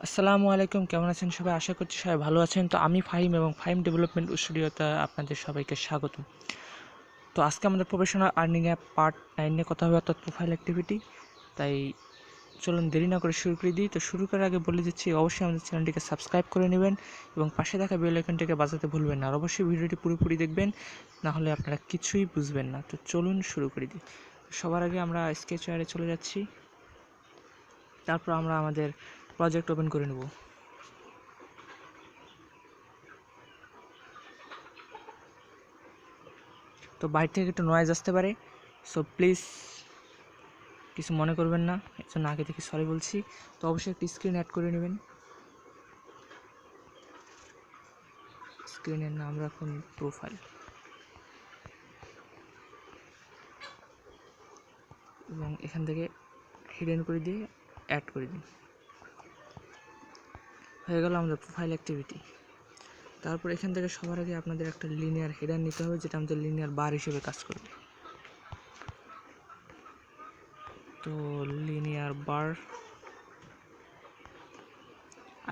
আসসালামু আলাইকুম, কেমন আছেন সবাই? আশা করছি সবাই ভালো আছেন। তো আমি ফাহিম এবং ফাহিম ডেভেলপমেন্ট স্টুডিওতে আপনাদের সবাইকে স্বাগত। তো আজকে আমাদের প্রফেশনাল আর্নিং অ্যাপ পার্ট 9 নিয়ে কথা হবে, অর্থাৎ প্রোফাইল অ্যাক্টিভিটি। তাই চলুন দেরি না করে শুরু করে দিই। তো শুরু করার আগে বলে দিচ্ছি, অবশ্যই আমাদের চ্যানেলটিকে সাবস্ক্রাইব করে নেবেন এবং পাশে থাকা বেল আইকনটিকে বাজাতে ভুলবেন না। আর অবশ্যই ভিডিওটি পুরোপুরি দেখবেন, না হলে আপনারা কিছুই বুঝবেন না। তো চলুন শুরু করে দিই। সবার আগে আমরা স্কেচওয়্যারে চলে যাচ্ছি, তারপর আমরা আমাদের প্রজেক্ট ওপেন করে নেব। তো বাইরে থেকে একটু নয়েজ আসতে পারে, সো প্লিজ কিছু মনে করবেন না, এর জন্য আগে থেকে সরি বলছি। তো অবশ্যই একটি স্ক্রিন অ্যাড করে নেবেন। স্ক্রিনের নাম রাখুন প্রোফাইল এবং এখান থেকে হিডেন করে দিয়ে অ্যাড করে দিন। হয়ে গেল আমাদের প্রোফাইল অ্যাক্টিভিটি। তারপর এখান থেকে সবার আগে আপনাদের একটা লিনিয়ার হেডার নিতে হবে, যেটা আমাদের লিনিয়ার বার হিসেবে কাজ করবে। তো লিনিয়ার বার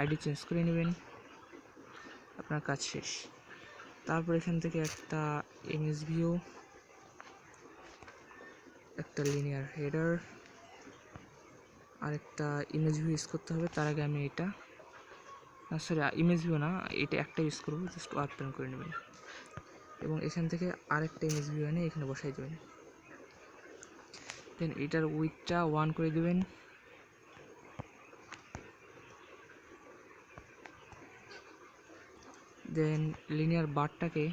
আইডি চেঞ্জ করে নেবেন, আপনার কাজ শেষ। তারপর এখান থেকে একটা ইমেজ ভিউ, একটা লিনিয়ার হেডার আর একটা ইমেজ ভিউ ইউজ করতে হবে। তার আগে আমি এটা সরি ইমেজ ভিউ না, এটা একটা ইউজ করবো, জাস্ট ওয়ার্ক পেন করে নেবেন এবং এখান থেকে আরেকটা ইমেজ ভিউ এনে এখানে বসাই দেবেন। দেন এটার উইথটা 1 করে দেবেন। দেন লিনিয়ার বারটাকে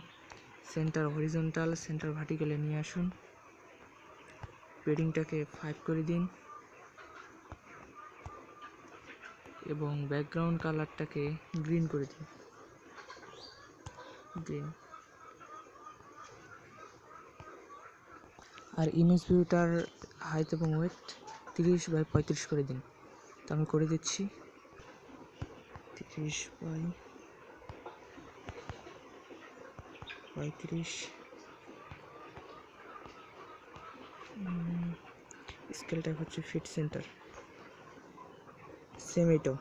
সেন্টার হরিজন্টাল, সেন্টার ভার্টিক্যালে নিয়ে আসুন। পেডিংটাকে 5 করে দিন এবং ব্যাকগ্রাউন্ড কালারটাকে গ্রিন করে দিন, গ্রিন। আর ইমেজ ভিউটার হাইট এবং ওয়েট 30/35 করে দিন। তো আমি করে দিচ্ছি 30/35। স্কেল টাইপ হচ্ছে ফিট সেন্টার, সেম এটাও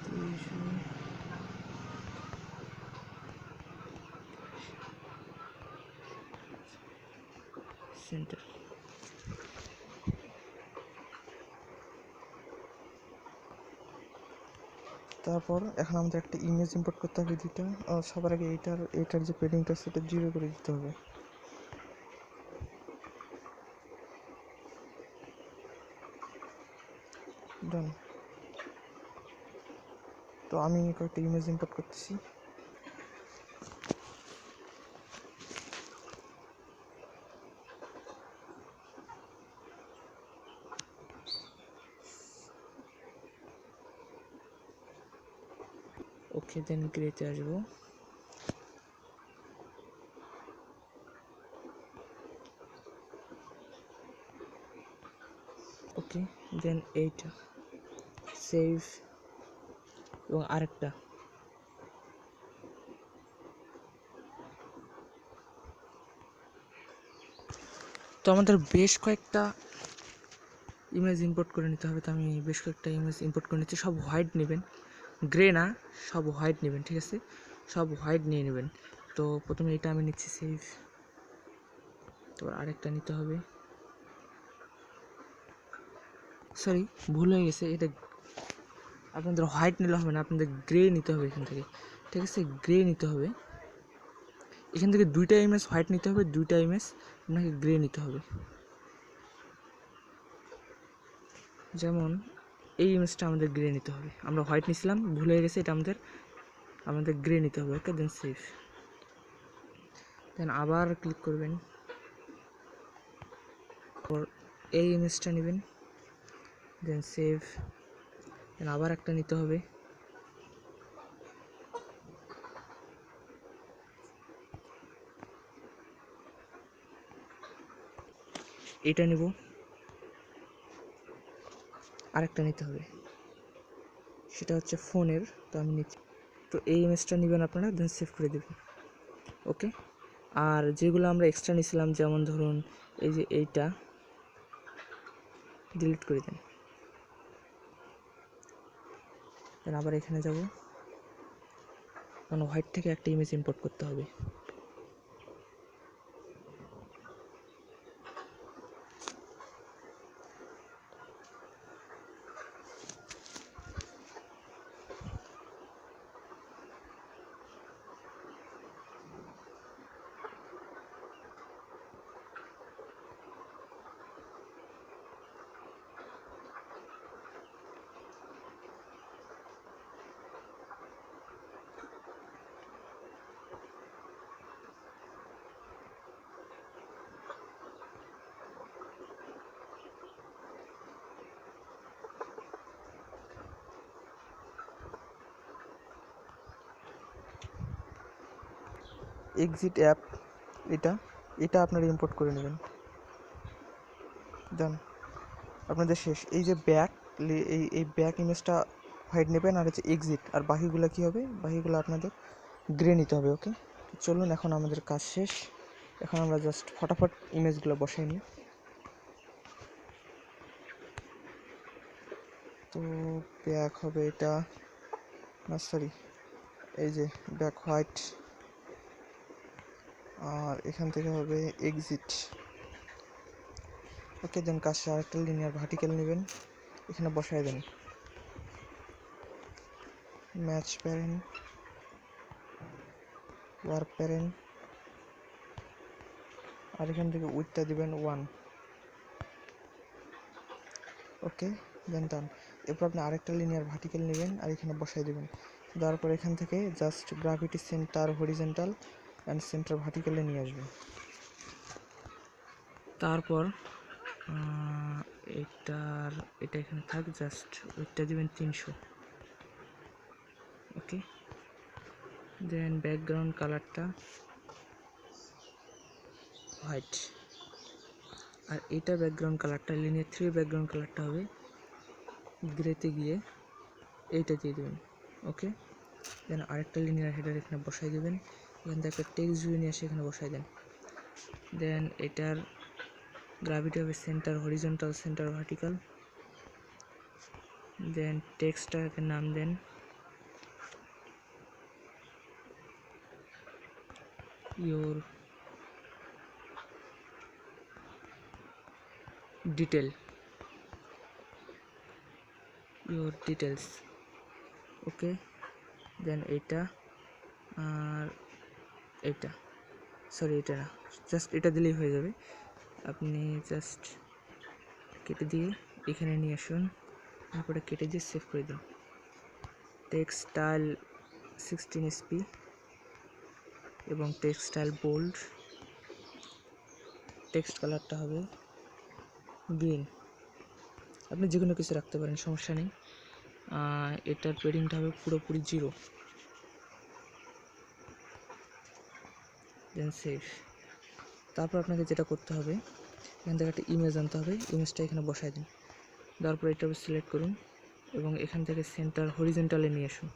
30 সেন্টার। তারপর এখন আমাদের একটা ইমেজ ইম্পোর্ট করতে হবে দুইটা। সবার আগে এটার যে পেডিংটা সেটা 0 করে দিতে হবে। ডান। তো আমি কয়েকটা ইমেজ ইম্পোর্ট করতেছি। ওকে, দেন গ্রেতে আসবো। ওকে, দেন এইটা সেভ এবং আরেকটা। তো আমাদের বেশ কয়েকটা ইমেজ ইম্পোর্ট করে নিতে হবে। তো আমি বেশ কয়েকটা ইমেজ ইম্পোর্ট করে নিচ্ছি। সব হোয়াইট নেবেন, গ্রে না, সব হোয়াইট নেবেন, ঠিক আছে? সব হোয়াইট নিয়ে নেবেন। তো প্রথমে এটা আমি নিচ্ছি সেভ, তো আরেকটা নিতে হবে। সরি, ভুল হয়ে গেছে, এটা আপনাদের হোয়াইট নিলে হবে না, আপনাদের গ্রে নিতে হবে এখান থেকে, ঠিক আছে? গ্রে নিতে হবে। এখান থেকে দুইটা ইমেজ হোয়াইট নিতে হবে, দুইটা ইমেজ আপনাকে গ্রে নিতে হবে। যেমন এই ইমেজটা আমাদের গ্রে নিতে হবে, আমরা হোয়াইট নিছিলাম, ভুল হয়ে গেছে, এটা আমাদের গ্রে নিতে হবে। ওকে, দেন সেভ। দেন আবার ক্লিক করবেন, এই ইমেজটা নেবেন, দেন সেভ। দেন আবার একটা নিতে হবে, এটা নেব, আরেকটা নিতে হবে, সেটা হচ্ছে ফোনের। তো আমি নিচ্ছি, তো এই ইমেজটা নেবেন আপনারা, দেন সেভ করে দেবেন। ওকে, আর যেগুলো আমরা এক্সট্রা নিয়েছিলাম, যেমন ধরুন এই যে এইটা, ডিলিট করে দেন। দেন আবার এখানে যাব, কারণ হোয়াইট থেকে একটা ইমেজ ইম্পোর্ট করতে হবে। এক্সিট অ্যাপ, এটা আপনারা ইম্পোর্ট করে নেবেন। দেন আপনাদের শেষ। এই যে ব্যাক, এই ব্যাক ইমেজটা হোয়াইট নেবেন, আর হচ্ছে এক্সিট, আর বাকিগুলো কী হবে, বাকিগুলো আপনাদের গ্রে নিতে হবে। ওকে, চলুন এখন আমাদের কাজ শেষ। এখন আমরা জাস্ট ফটাফট ইমেজগুলো বসাই নিই। তো ব্যাক হবে এটা, না সরি, এই যে ব্যাক হোয়াইট, আর এখান থেকে হবে এক্সিট। ওকে, দেন কাছে আরেকটা লিনিয়ার ভার্টিক্যাল নেবেন, এখানে বসায় দেন ম্যাচ প্যারেন্ট, ওয়ার্ক প্যারেন্ট, আর এখান থেকে উইথটা দিবেন 1। ওকে, দেন ডান। এরপর আপনি আরেকটা লিনিয়ার ভার্টিক্যাল নেবেন আর এখানে বসাই দেবেন। দেওয়ার পর এখান থেকে just gravity center horizontal and center ভার্টিক্যালে নিয়ে আসবেন। তারপর এটা এখানে থাক, জাস্ট ওইটা দিবেন 300। ওকে, দেন ব্যাকগ্রাউন্ড কালারটা হোয়াইট, আর এটা ব্যাকগ্রাউন্ড কালারটা লিনিয়ার 3 ব্যাকগ্রাউন্ড কালারটা হবে গ্রেতে গিয়ে এইটা দিয়ে দেবেন। ওকে, দেন আরেকটা লিনিয়ার হেডার এখানে বসাই দেবেন, এখান থেকে একটা টেক্সট ভিউ নিয়ে এসে এখানে বসাই দেন। দেন এটার গ্রাভিটি হবে সেন্টার হরিজন্টাল সেন্টার ভার্টিক্যাল। দেন টেক্সটটাকে নাম দেন ইওর ডিটেলস। ওকে, দেন এইটা আর এইটা, সরি এটা না, জাস্ট এটা দিলেই হয়ে যাবে। আপনি জাস্ট কেটে দিয়ে এখানে নিয়ে আসুন, তারপরে কেটে দিয়ে সেভ করে দিন। টেক্সট স্টাইল 16 SP এবং টেক্সট স্টাইল বোল্ড, টেক্সট কালারটা হবে গ্রিন। আপনি যে কোনো কিছু রাখতে পারেন, সমস্যা নেই। এটার পেডিংটা হবে পুরোপুরি 0। দেন সেভ। তারপর আপনাকে যেটা করতে হবে, এখান থেকে একটা ইমেজ আনতে হবে, ইমেজটা এখানে বসাই দিন। তারপর এটা সিলেক্ট করুন এবং এখান থেকে সেন্টার হরিজেন্টালে নিয়ে আসুন।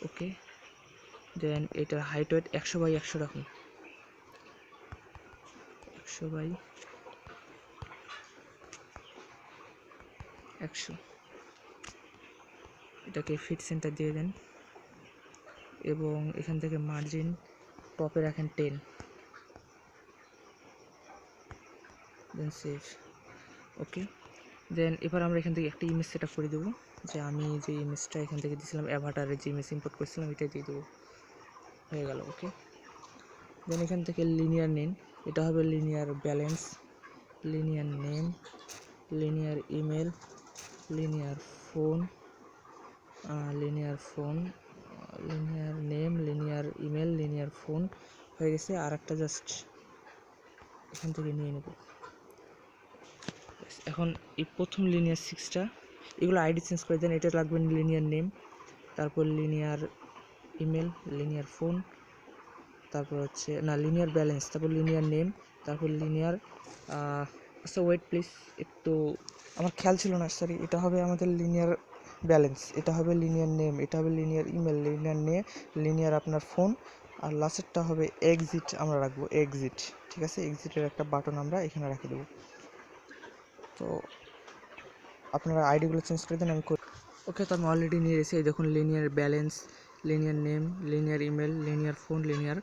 ওকে, দেন এটার হাইট ওয়েট 100/100 রাখুন, 100/100। এটাকে ফিট সেন্টার দিয়ে দেন এবং এখান থেকে মার্জিন টপে রাখেন 10। দেন সেভ। ওকে, দেন এবার আমরা এখান থেকে একটা ইমেজ সেট আপ করে দেবো, যে আমি যে ইমেজটা এখান থেকে দিয়েছিলাম অ্যাভাটারে যে ইমেজ ইম্পোর্ট করেছিলাম এটাই দিয়ে দেবো। হয়ে গেল। ওকে, দেন এখান থেকে লিনিয়ার নেম, এটা হবে linear balance, linear name, linear email, linear phone, linear name, linear email, linear phone হয়ে গেছে। আর একটা জাস্ট এখান থেকে নিয়ে নেব। এখন এই প্রথম লিনিয়ার 6টা এগুলো আইডি চেঞ্জ করে দেন। এটা লাগবে লিনিয়ার নেম, তারপর লিনিয়ার ইমেল, লিনিয়ার ফোন, তারপর হচ্ছে না লিনিয়ার ব্যালেন্স, তারপর লিনিয়ার নেম, তারপর লিনিয়ার আচ্ছা ওয়েট প্লিজ, একটু আমার খেয়াল ছিল না, সরি। এটা হবে আমাদের লিনিয়ার ব্যালেন্স, এটা হবে লিনিয়ার নেম, এটা হবে লিনিয়ার ইমেল, লিনিয়ার লিনিয়ার আপনার ফোন, আর লাস্টেরটা হবে এক্সিট। আমরা রাখবো এক্সিট, ঠিক আছে। এক্সিটের একটা বাটন আমরা এখানে রেখে দেবো। তো আপনারা আইডিগুলো চেঞ্জ করে দেন, আমি করি। ওকে, তো আমি অলরেডি নিয়ে এসেছি। এই দেখুন, linear balance, linear name, linear email, linear phone, linear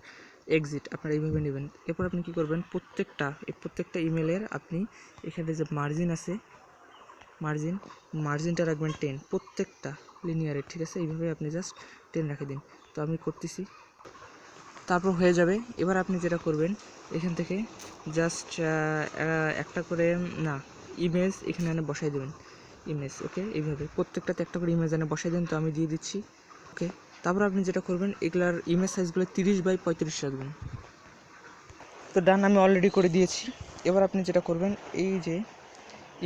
exit, আপনারা এইভাবে নেবেন। এরপর আপনি কী করবেন, প্রত্যেকটা ইমেলের আপনি এখানে যে মার্জিন আছে, মার্জিনটা রাখবেন 10, প্রত্যেকটা লিনিয়ারের, ঠিক আছে? এইভাবে আপনি জাস্ট 10 রেখে দিন। তো আমি করতেছি, তারপর হয়ে যাবে। এবার আপনি যেটা করবেন, এখান থেকে জাস্ট একটা করে না ইমেজ এখানে এনে বসাই দেবেন, ইমেজ। ওকে, এইভাবে প্রত্যেকটাতে একটা করে ইমেজ এনে বসাই দেন। তো আমি দিয়ে দিচ্ছি। ওকে, তারপর আপনি যেটা করবেন, এগুলার ইমেজ সাইজগুলো 30x35 রাখবেন। তো ডান, আমি অলরেডি করে দিয়েছি। এবার আপনি যেটা করবেন, এই যে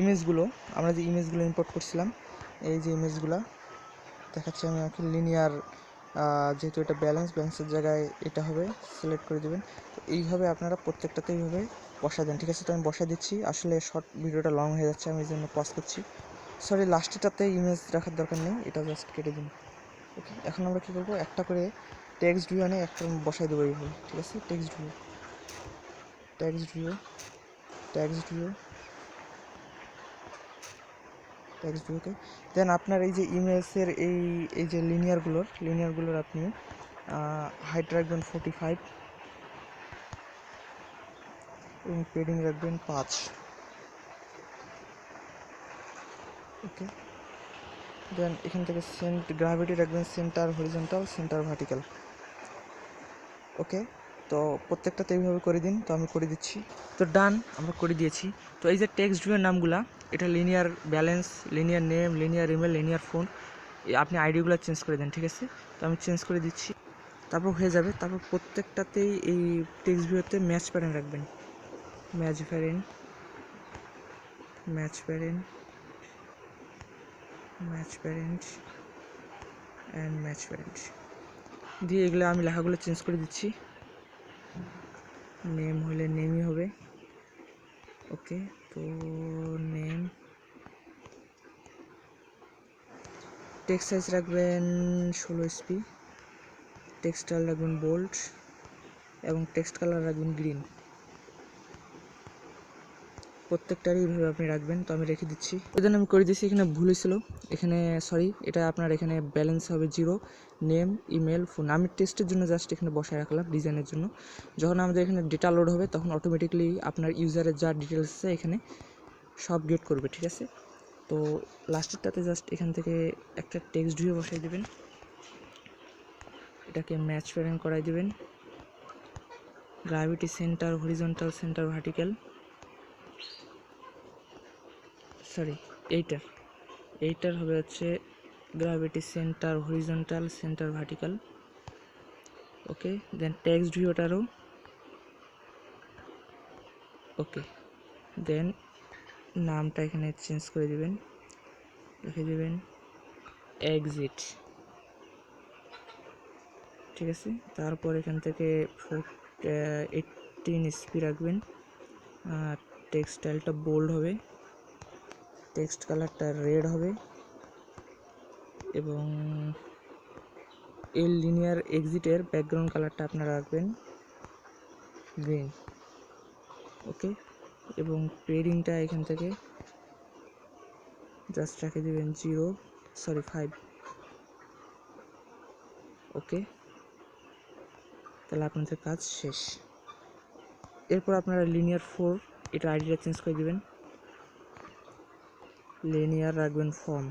ইমেজগুলো, আমরা যে ইমেজগুলো ইম্পোর্ট করছিলাম, এই যে ইমেজগুলো দেখাচ্ছি আমি, লিনিয়ার, যেহেতু এটা ব্যালেন্সের জায়গায় এটা হবে, সিলেক্ট করে দেবেন। তো এইভাবে আপনারা প্রত্যেকটাতে এইভাবে বসা দেন, ঠিক আছে? তো আমি বসা দিচ্ছি। আসলে শর্ট ভিডিওটা লং হয়ে যাচ্ছে, আমি এই জন্য পজ করছি। সরি, লাস্টেটাতে ইমেজ রাখার দরকার নেই, এটা জাস্ট কেটে দিন। ওকে, এখন আমরা কী করবো, একটা করে টেক্সট ভিউ আনে একটা বসাই দেবো এইভাবে, ঠিক আছে? টেক্সট ভিউ, ওকে। দেন আপনার এই যে ইমেজের এই যে লিনিয়ারগুলোর আপনি হাইট রাখবেন 45 এবং পেডিং রাখবেন 5। ওকে, দেন এখান থেকে গ্রাভিটি রাখবেন সেন্টার হরিজন্টাল, সেন্টার ভার্টিক্যাল। ওকে, তো প্রত্যেকটাতে এইভাবে করে দিন। তো আমি করে দিচ্ছি। তো ডান, আমরা করে দিয়েছি। তো এই যে টেক্সট ভিউয়ের নামগুলা, এটা linear balance, linear name, linear email, linear phone, আপনি আইডিগুলো চেঞ্জ করে দেন, ঠিক আছে? তো আমি চেঞ্জ করে দিচ্ছি, তারপর হয়ে যাবে। তারপর প্রত্যেকটাতেই এই টেক্সট ভিউতে ম্যাচ প্যারেন্ট রাখবেন, match parent, and match parent দিয়ে এগুলো আমি লেখাগুলো চেঞ্জ করে দিচ্ছি। নেম হলে নেমই হবে। ওকে, তো নেম, টেক্সট সাইজ রাখবেন 16 SP, টেক্সট স্টাইল রাখবেন বোল্ড এবং টেক্সট কালার রাখবেন গ্রিন। প্রত্যেকটারই এইভাবে আপনি রাখবেন। তো আমি রেখে দিচ্ছি। এদিন আমি করে দিচ্ছি। এখানে ভুল হয়েছিল, এখানে সরি, এটা আপনার এখানে ব্যালেন্স হবে 0, নেম, ইমেল, ফোন। আমি টেস্টের জন্য জাস্ট এখানে বসায় রাখলাম, ডিজাইনের জন্য। যখন আমাদের এখানে ডেটা লোড হবে তখন অটোমেটিকলি আপনার ইউজারের যা ডিটেলস আছে এখানে সব গেট করবে, ঠিক আছে? তো লাস্টেরটাতে জাস্ট এখান থেকে একটা টেক্সট ভিউ বসাই দেবেন, এটাকে ম্যাচ প্যারেন্ট করাই দেবেন, gravity center horizontal, center vertical, sorry এইটার হবে হচ্ছে gravity center horizontal, center vertical. Okay, then text ভিউটারও ওকে। দেন নামটা এখানে চেঞ্জ করে দিবেন, লিখে দেবেন এক্সিট, ঠিক আছে? তারপর এখান থেকে 18 SP রাখবেন, টেক্সট স্টাইলটা বোল্ড হবে, টেক্সট কালারটা রেড হবে এবং এই লিনিয়ার এক্সিটের ব্যাকগ্রাউন্ড কালারটা আপনারা রাখবেন গ্রিন। ওকে, এবং পেডিংটা এখান থেকে জাস্ট রেখে দেবেন 5। ওকে, তাহলে আপনাদের কাজ শেষ। এরপর আপনারা লিনিয়ার 4, এটা আইডিটা চেঞ্জ করে দেবেন, লিনিয়ার রাখবেন ফর্ম,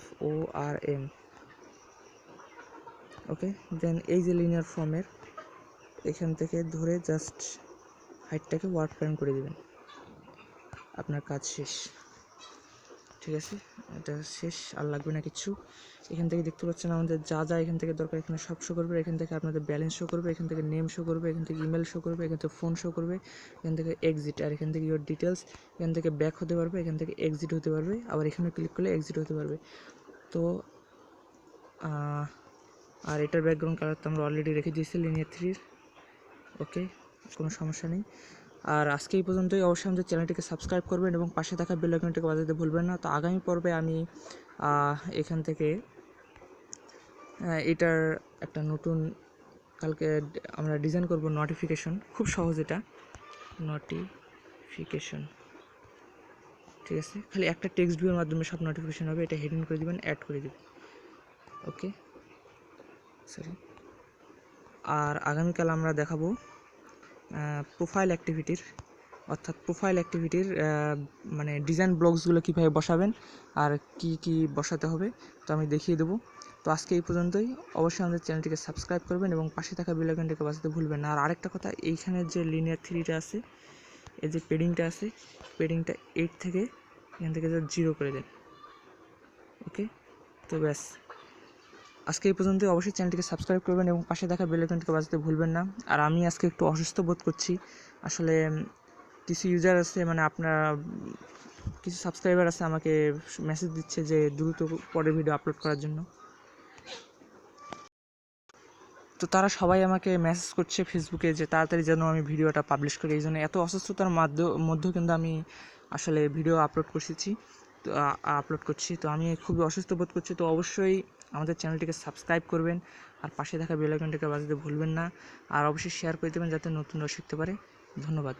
FORM। ওকে, দেন এই যে লিনিয়ার ফর্মের এখান থেকে ধরে জাস্ট হাইটটাকে ওয়ার্ড প্যারেন্ট করে দেবেন, আপনার কাজ শেষ, ঠিক আছে? এটা শেষ, আর লাগবে না কিছু। এখান থেকে দেখতে পাচ্ছেন আমাদের যা যা এখান থেকে দরকার এখানে সব শো করবে। এখান থেকে আপনাদের ব্যালেন্স শো করবে, এখান থেকে নেম শো করবে, এখান থেকে ইমেল শো করবে, এখান থেকে ফোন শো করবে, এখান থেকে এক্সিট, আর এখান থেকে ইওর ডিটেলস, এখান থেকে ব্যাক হতে পারবে, এখান থেকে এক্সিট হতে পারবে, আবার এখানে ক্লিক করলে এক্সিট হতে পারবে। তো আর এটার ব্যাকগ্রাউন্ড কালার তো আমরা অলরেডি রেখে দিয়েছি লিনিয়ার 3। ওকে, কোনো সমস্যা নেই। আর আজকে এই পর্যন্তই। অবশ্যই আমাদের চ্যানেলটিকে সাবস্ক্রাইব করবেন এবং পাশে থাকা বেল আইকনটিকে বাজাতে ভুলবেন না। তো আগামী পর্বে আমি এখান থেকে এটার একটা নতুন কালকে আমরা ডিজাইন করব নোটিফিকেশন, খুব সহজ এটা, নোটিফিকেশন। ঠিক আছে, খালি একটা টেক্সট ভিউর মাধ্যমে সব নোটিফিকেশন হবে। এটা হেডিং করে দিবেন, অ্যাড করে দিবেন। ওকে, সরি। আর আগামীকাল আমরা দেখাবো প্রোফাইল অ্যাক্টিভিটির, অর্থাৎ প্রোফাইল অ্যাক্টিভিটির মানে ডিজাইন ব্লগসগুলো কীভাবে বসাবেন আর কি কি বসাতে হবে, তো আমি দেখিয়ে দেবো। তো আজকে এই পর্যন্তই। অবশ্যই আমাদের চ্যানেলটিকে সাবস্ক্রাইব করবেন এবং পাশে থাকা বেল আইকনটিকে বাজাতে ভুলবেন না। আর আরেকটা কথা, এইখানে যে লিনিয়ার 3টা আছে, এই যে পেডিংটা আছে, পেডিংটা 8 থেকে এখান থেকে 0 করে দেন। ওকে, তো ব্যাস, আজকে এই পর্যন্তই। অবশ্যই চ্যানেলটিকে সাবস্ক্রাইব করবেন এবং পাশে থাকা বেল আইকনটিকে বাজাতে ভুলবেন না। আর আমি আজকে একটু অসুস্থ বোধ করছি আসলে। কিছু ইউজার আছে, মানে আপনারা কিছু সাবস্ক্রাইবার আছে, আমাকে মেসেজ দিচ্ছে যে দ্রুত পরের ভিডিও আপলোড করার জন্য। তো তারা সবাই আমাকে মেসেজ করছে ফেসবুকে যে তাড়াতাড়ি যেন আমি ভিডিওটা পাবলিশ করি। এই জন্য এত অসুস্থতার মধ্যেও কিন্তু আমি আসলে ভিডিও আপলোড করছি। তো আমি খুবই অসুস্থ বোধ করছি। তো অবশ্যই আমাদের চ্যানেলটিকে সাবস্ক্রাইব করবেন আর পাশে থাকা বেল আইকনটিকে বাজাতে ভুলবেন না। আর অবশ্যই শেয়ার করে দেবেন যাতে নতুনরা শিখতে পারে। ধন্যবাদ।